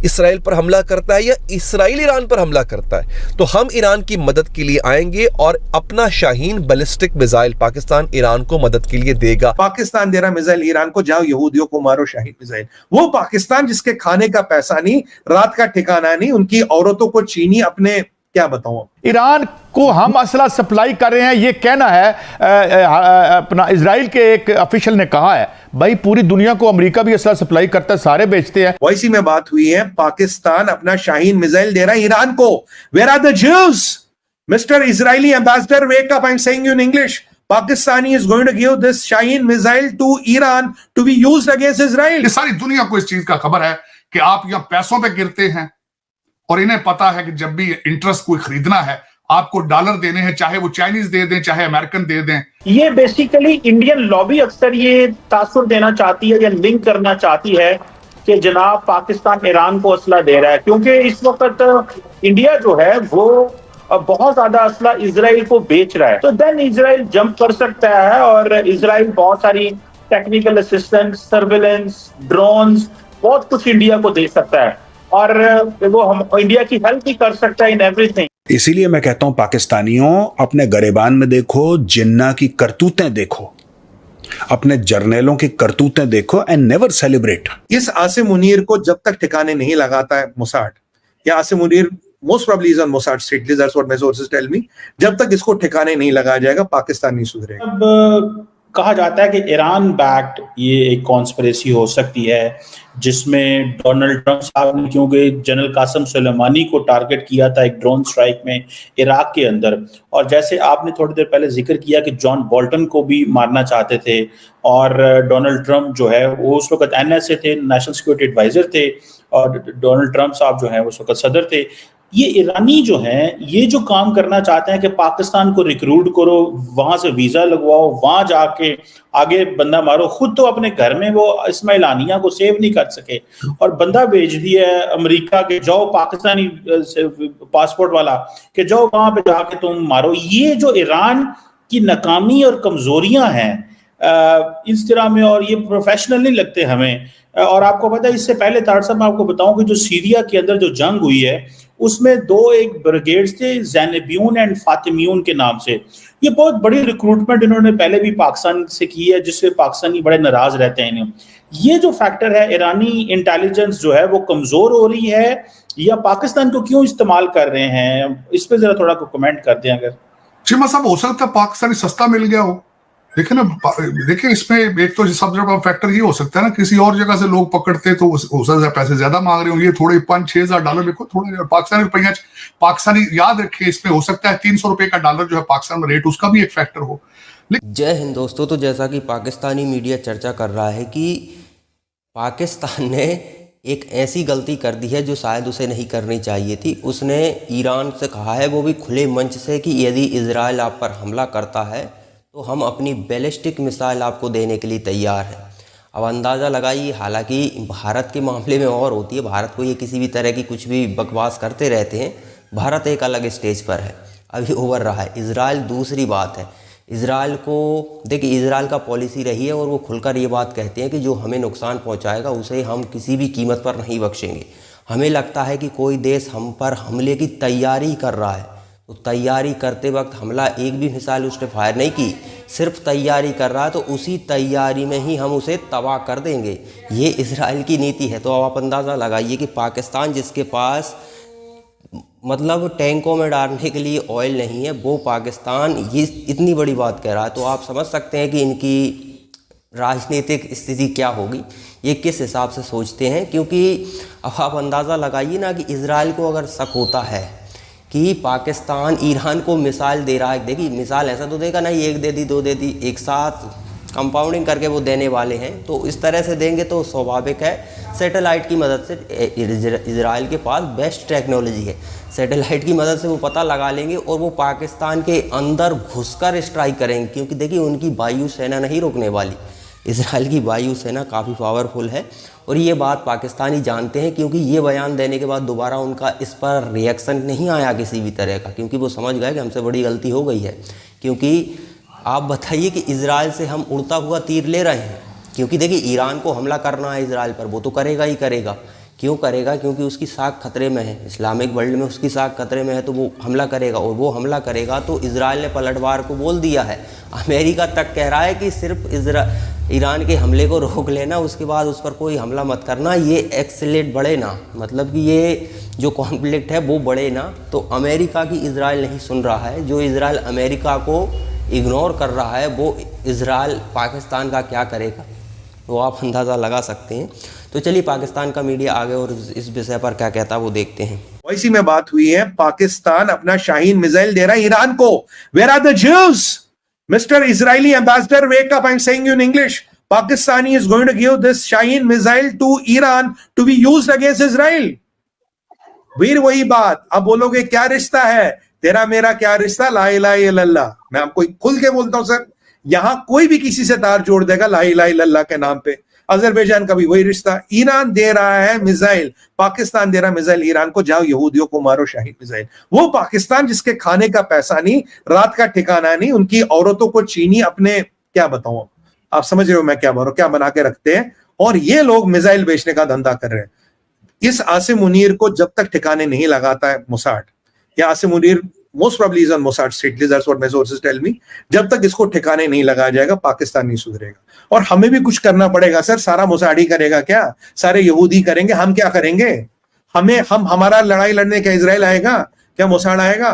Israel पर हमला करता है या इसराइल ईरान पर हमला करता है, तो हम ईरान की मदद के लिए आएंगे और अपना Shaheen ballistic missile Pakistan Iran को मदद के लिए देगा। पाकिस्तान दे रहा मिसाइल ईरान को, जाओ यहूदियों को मारो शाहीन मिसाइल। वो पाकिस्तान जिसके खाने का पैसा नहीं, रात का ठिकाना नहीं, उनकी औरतों को चीनी अपने, क्या बताऊं। ईरान को हम असला सप्लाई कर रहे हैं, ये कहना है अपना इजराइल के एक ऑफिशियल ने कहा है। भाई पूरी दुनिया को अमेरिका भी असला सप्लाई करता है, सारे बेचते हैं। वैसी में बात हुई है, पाकिस्तान अपना शाहीन मिसाइल दे रहा है ईरान को। Where are the Jews? Mister Israeli ambassador, wake up, I am saying you in English. Pakistani is going to give this Shaheen missile to Iran to be used against Israel. ये सारी दुनिया को इस चीज का खबर है कि आप यहाँ पैसों पे गिरते हैं और इन्हें पता है कि जब भी इंटरेस्ट कोई खरीदना है आपको डॉलर देने हैं, चाहे वो चाइनीज दे दें चाहे अमेरिकन दे दें। ये बेसिकली इंडियन लॉबी अक्सर ये तासुर देना चाहती है या लिंक करना चाहती है कि जनाब पाकिस्तान ईरान को असला दे रहा है, क्योंकि इस वक्त इंडिया जो है वो बहुत ज्यादा असला इजराइल को बेच रहा है। तो देन इजराइल जंप कर सकता है और इजराइल बहुत सारी टेक्निकल असिस्टेंस, सर्विलेंस, ड्रोन्स, बहुत कुछ इंडिया को दे सकता है और वो हम इंडिया की हेल्प भी कर सकता है इन एवरीथिंग। इसीलिए मैं कहता हूं पाकिस्तानियों, अपने गरेबान में देखो, जिन्ना की करतूतें देखो, अपने जर्नैलों की करतूतें देखो एंड नेवर सेलिब्रेट। इस आसिम मुनीर को जब तक ठिकाने नहीं लगाता है मोसाद, या Asim Munir most probably is on Mossad straight list, that's what my sources tell me, जब तक इसको ठिकाने नहीं लगाया जाएगा पाकिस्तान नहीं सुधरेगा। अब कहा जाता है कि ईरान बैक्ड ये एक कॉन्स्पिरेसी हो सकती है जिसमें डोनाल्ड ट्रंप साहब ने, क्योंकि जनरल कासम सुलेमानी को टारगेट किया था एक ड्रोन स्ट्राइक में इराक के अंदर, और जैसे आपने थोड़ी देर पहले जिक्र किया कि जॉन बोल्टन को भी मारना चाहते थे और डोनाल्ड ट्रंप जो है वो उस वक्त NSA थे, नेशनल सिक्योरिटी एडवाइजर थे, और डोनाल्ड ट्रंप साहब जो है उस वक्त सदर थे। ये ईरानी जो हैं ये जो काम करना चाहते हैं कि पाकिस्तान को रिक्रूट करो, वहां से वीजा लगवाओ, वहां जाके आगे बंदा मारो, खुद तो अपने घर में वो इस्माइल हानिया को सेव नहीं कर सके और बंदा भेज दिया है अमेरिका के, जाओ पाकिस्तानी पासपोर्ट वाला कि जाओ वहां पे जाके तुम मारो। ये जो ईरान की नाकामी और कमजोरियां हैं इस तरह में, और ये प्रोफेशनल नहीं लगते हमें। और आपको पता है इससे पहले तार साहब मैं आपको बताऊं कि जो सीरिया के अंदर जो जंग हुई है उसमें एक ब्रिगेड्स थे ज़ैनबियून एंड फातिमियून के नाम से। ये बहुत बड़ी रिक्रूटमेंट इन्होंने पहले भी पाकिस्तान से की है, जिससे पाकिस्तानी बड़े नाराज रहते हैं इन्हें। ये जो फैक्टर है, ईरानी इंटेलिजेंस जो है वो कमजोर हो रही है या पाकिस्तान को क्यों इस्तेमाल कर रहे हैं, इस पर जरा थोड़ा कमेंट कर दें अगर। चिमा साहब, हो सकता है पाकिस्तानी सस्ता मिल गया हो। देखिए ना, देखिए इसमें एक तो सबसे बड़ा फैक्टर ये हो सकता है ना, किसी और जगह से लोग पकड़ते तो उससे पैसे ज्यादा मांग रहे होंगे, ये थोड़े 5-6 हज़ार डॉलर देखो, थोड़े पाकिस्तानी रुपया, पाकिस्तानी याद रखिए इसमें हो सकता है 300 रुपए का डॉलर जो है पाकिस्तान में रेट, उसका भी एक फैक्टर हो। जय हिंद दोस्तों। तो जैसा कि पाकिस्तानी मीडिया चर्चा कर रहा है कि पाकिस्तान ने एक ऐसी गलती कर दी है जो शायद उसे नहीं करनी चाहिए थी। उसने ईरान से कहा है, वो भी खुले मंच से, कि यदि इजराइल आप पर हमला करता है तो हम अपनी बैलिस्टिक मिसाइल आपको देने के लिए तैयार हैं। अब अंदाज़ा लगाइए, हालांकि भारत के मामले में और होती है, भारत को ये किसी भी तरह की कुछ भी बकवास करते रहते हैं, भारत एक अलग स्टेज पर है, अभी उभर रहा है। इजराइल दूसरी बात है। इजराइल को देखिए, इजराइल का पॉलिसी रही है और वो खुलकर ये बात कहते हैं कि जो हमें नुकसान पहुंचाएगा उसे हम किसी भी कीमत पर नहीं बख्शेंगे। हमें लगता है कि कोई देश हम पर हमले की तैयारी कर रहा है, तो तैयारी करते वक्त हमला एक भी मिसाइल उसने फायर नहीं की, सिर्फ तैयारी कर रहा है, तो उसी तैयारी में ही हम उसे तबाह कर देंगे। ये इजराइल की नीति है। तो अब आप अंदाज़ा लगाइए कि पाकिस्तान जिसके पास मतलब टैंकों में डालने के लिए ऑयल नहीं है, वो पाकिस्तान ये इतनी बड़ी बात कह रहा है। तो आप समझ सकते हैं कि इनकी राजनीतिक स्थिति क्या होगी, ये किस हिसाब से सोचते हैं। क्योंकि अब आप अंदाज़ा लगाइए ना कि इजराइल को अगर शक होता है कि पाकिस्तान ईरान को मिसाइल दे रहा है, देखिए मिसाइल ऐसा तो देगा नहीं, एक दे दी, दो दे दी, एक साथ कंपाउंडिंग करके वो देने वाले हैं। तो इस तरह से देंगे तो स्वाभाविक है सैटेलाइट की मदद से, इजराइल के पास बेस्ट टेक्नोलॉजी है, सैटेलाइट की मदद से वो पता लगा लेंगे और वो पाकिस्तान के अंदर घुसकर स्ट्राइक करेंगे। क्योंकि देखिए उनकी वायु सेना नहीं रोकने वाली, इजराइल की वायु सेना काफ़ी पावरफुल है और ये बात पाकिस्तानी जानते हैं। क्योंकि ये बयान देने के बाद दोबारा उनका इस पर रिएक्शन नहीं आया किसी भी तरह का, क्योंकि वो समझ गए कि हमसे बड़ी गलती हो गई है। क्योंकि आप बताइए कि इजराइल से हम उड़ता हुआ तीर ले रहे हैं, क्योंकि देखिए ईरान को हमला करना है इजराइल पर, वो तो करेगा ही करेगा, क्यों करेगा? क्योंकि उसकी साख खतरे में है, इस्लामिक वर्ल्ड में उसकी साख खतरे में है, तो वो हमला करेगा। और वो हमला करेगा तो इजराइल ने पलटवार को बोल दिया है। अमेरिका तक कह रहा है कि सिर्फ ईरान के हमले को रोक लेना, उसके बाद उस पर कोई हमला मत करना, ये एक्सेलेट बढ़े ना, मतलब कि ये जो कॉन्फ्लिक्ट है वो बढ़े ना। तो अमेरिका की इजराइल नहीं सुन रहा है। जो इजराइल अमेरिका को इग्नोर कर रहा है, वो इजराइल पाकिस्तान का क्या करेगा वो आप अंदाज़ा लगा सकते हैं। तो चलिए पाकिस्तान का मीडिया आगे और इस विषय पर क्या कहता है वो देखते हैं। वैसी में बात हुई है, पाकिस्तान अपना शाहीन मिसाइल दे रहा है ईरान को। Where are the Jews? Mister Israeli ambassador, wake up, I am saying you in English. Pakistani is going to give this Shaheen missile to Iran to be used against Israel. फिर वही बात, अब बोलोगे क्या रिश्ता है तेरा मेरा, क्या रिश्ता? ला इलाहा इल्लल्लाह। मैं आपको खुल के बोलता हूं सर, यहां कोई भी किसी से तार जोड़ देगा ला इलाहा इल्लल्लाह के नाम पे। अजरबैजान का भी वही रिश्ता। ईरान दे रहा है मिसाइल, पाकिस्तान दे रहा है मिसाइल ईरान को, जाओ यहूदियों को मारो शाहीन मिसाइल। वो पाकिस्तान जिसके खाने का पैसा नहीं, रात का ठिकाना नहीं, उनकी औरतों को चीनी अपने, क्या बताऊं, आप समझ रहे हो मैं क्या बोल रहा हूं, क्या बना के रखते हैं, और ये लोग मिसाइल बेचने का धंधा कर रहे हैं। इस आसिम मुनीर को जब तक ठिकाने नहीं लगाता है मोसाड, या Asim Munir most probably is on Mossad street, that's what my sources tell me, जब तक इसको ठिकाने नहीं लगाया जाएगा पाकिस्तान नहीं सुधरेगा। और हमें भी कुछ करना पड़ेगा सर। सारा मोसाड ही करेगा क्या? सारे यहूदी करेंगे? हम क्या करेंगे? हमारा लड़ाई लड़ने क्या इजराइल आएगा क्या? मोसाड आएगा?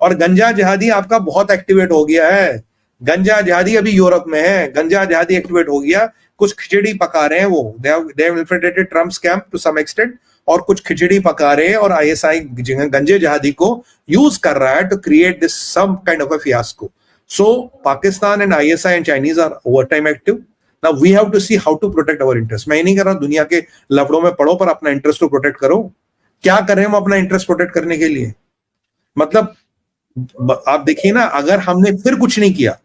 और गंजा जिहादी आपका बहुत एक्टिवेट हो गया है। गंजा जिहादी अभी यूरोप में है, गंजा जिहादी एक्टिवेट हो गया, कुछ खिचड़ी पका रहे हैं वो, they have infiltrated Trump's camp to some extent, और कुछ खिचड़ी पका रहे हैं, और आईएसआई गंजे जिहादी को यूज कर रहा है to create this some kind of a fiasco. So Pakistan and ISI and Chinese are over time active. Now we have to see how to protect our interest. मैं नहीं कर रहा दुनिया के लफड़ों में पड़ो, पर अपना इंटरेस्ट तो प्रोटेक्ट करो। क्या करें हम अपना इंटरेस्ट प्रोटेक्ट करने के लिए? मतलब आप देखिए ना, अगर हमने फिर कुछ नहीं किया,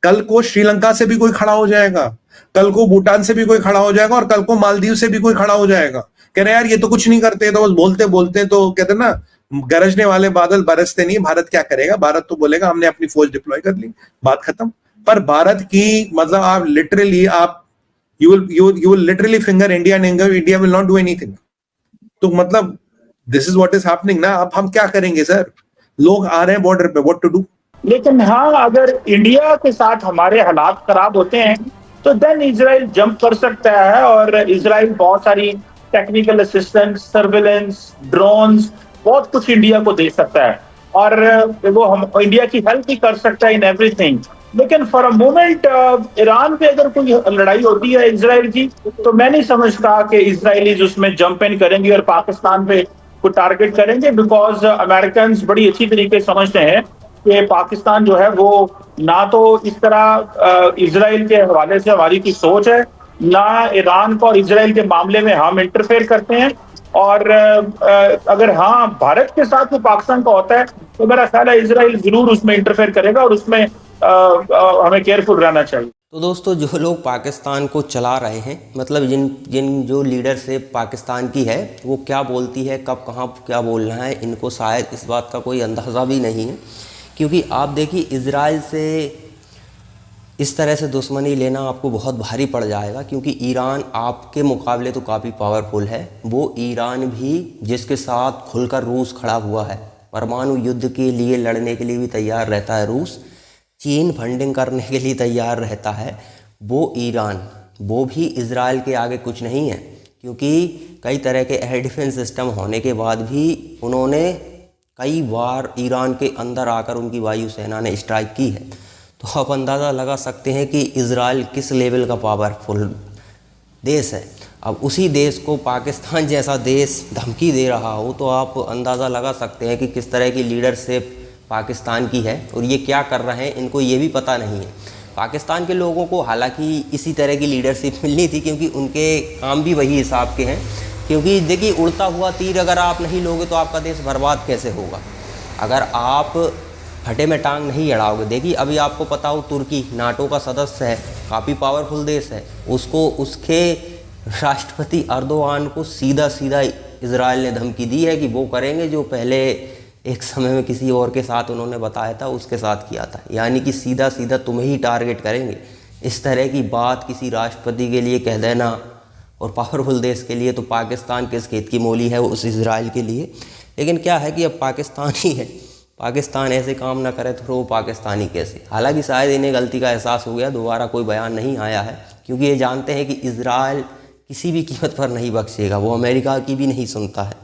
कल को श्रीलंका से भी कोई खड़ा हो जाएगा, कल को भूटान से भी कोई खड़ा हो जाएगा, और कल को मालदीव से भी कोई खड़ा हो जाएगा। कह रहे यार ये तो कुछ नहीं करते, तो बस बोलते बोलते, तो कहते ना गरजने वाले बादल बरसते नहीं। भारत क्या करेगा? भारत तो बोलेगा हमने अपनी फौज डिप्लॉय कर ली, बात खत्म। पर भारत की मतलब आप literally you will literally finger India and India will not do anything. तो मतलब this is what is happening ना। अब हम क्या करेंगे सर? लोग आ रहे हैं बॉर्डर पे, व्हाट टू डू? लेकिन हाँ, अगर इंडिया के साथ हमारे हालात खराब होते हैं तो देन इजराइल जंप कर सकता है, और इजराइल बहुत सारी टेक्निकल असिस्टेंस, सर्विलेंस, ड्रोन्स, बहुत कुछ इंडिया को दे सकता है, और वो हम इंडिया की हेल्प भी कर सकता है इन एवरीथिंग। लेकिन फॉर अ मोमेंट ईरान पे अगर कोई लड़ाई होती है इजराइल की, तो मैं नहीं समझता कि इजराइलीज उसमें जंप इन करेंगे और पाकिस्तान पे को टारगेट करेंगे, बिकॉज अमेरिकन बड़ी अच्छी तरीके से समझते हैं कि पाकिस्तान जो है वो ना तो इस तरह इजराइल के हवाले से हमारी की सोच है, ना ईरान को और इजराइल के मामले में हम इंटरफेयर करते हैं। और अगर हाँ भारत के साथ वो पाकिस्तान का होता है, तो मेरा ख्याल है इजराइल जरूर उसमें इंटरफेयर करेगा, और उसमें हमें केयरफुल रहना चाहिए। तो दोस्तों, जो लोग पाकिस्तान को चला रहे हैं, मतलब जिन जो लीडरशिप पाकिस्तान की है, वो क्या बोलती है, कब कहाँ क्या बोलना है, इनको शायद इस बात का कोई अंदाज़ा भी नहीं है। क्योंकि आप देखिए, इजराइल से इस तरह से दुश्मनी लेना आपको बहुत भारी पड़ जाएगा, क्योंकि ईरान आपके मुकाबले तो काफ़ी पावरफुल है। वो ईरान भी जिसके साथ खुलकर रूस खड़ा हुआ है, परमाणु युद्ध के लिए लड़ने के लिए भी तैयार रहता है रूस, चीन फंडिंग करने के लिए तैयार रहता है, वो ईरान, वो भी इजराइल के आगे कुछ नहीं है। क्योंकि कई तरह के एयर डिफेंस सिस्टम होने के बाद भी उन्होंने कई बार ईरान के अंदर आकर उनकी वायुसेना ने स्ट्राइक की है। तो आप अंदाज़ा लगा सकते हैं कि इजराइल किस लेवल का पावरफुल देश है। अब उसी देश को पाकिस्तान जैसा देश धमकी दे रहा हो, तो आप अंदाज़ा लगा सकते हैं कि किस तरह की लीडरशिप पाकिस्तान की है, और ये क्या कर रहे हैं इनको ये भी पता नहीं है। पाकिस्तान के लोगों को हालांकि इसी तरह की लीडरशिप मिलनी थी, क्योंकि उनके काम भी वही हिसाब के हैं। क्योंकि देखिए, उड़ता हुआ तीर अगर आप नहीं लोगे तो आपका देश बर्बाद कैसे होगा? अगर आप फटे में टांग नहीं अड़ाओगे। देखिए, अभी आपको पता हो, तुर्की नाटो का सदस्य है, काफ़ी पावरफुल देश है, उसको उसके राष्ट्रपति अर्दोआन को सीधा सीधा इजराइल ने धमकी दी है कि वो करेंगे जो पहले एक समय में किसी और के साथ उन्होंने बताया था, उसके साथ किया था। यानी कि सीधा सीधा तुम्हें ही टारगेट करेंगे। इस तरह की बात किसी राष्ट्रपति के लिए कह देना और पावरफुल देश के लिए तो पाकिस्तान किस खेत की मोली है, वो उस इजराइल के लिए। लेकिन क्या है कि अब पाकिस्तान ही है, पाकिस्तान ऐसे काम ना करे तो फिर वो पाकिस्तानी कैसे। हालांकि शायद इन्हें गलती का एहसास हो गया, दोबारा कोई बयान नहीं आया है, क्योंकि ये जानते हैं कि इजराइल किसी भी कीमत पर नहीं बख्शेगा, वो अमेरिका की भी नहीं सुनता है।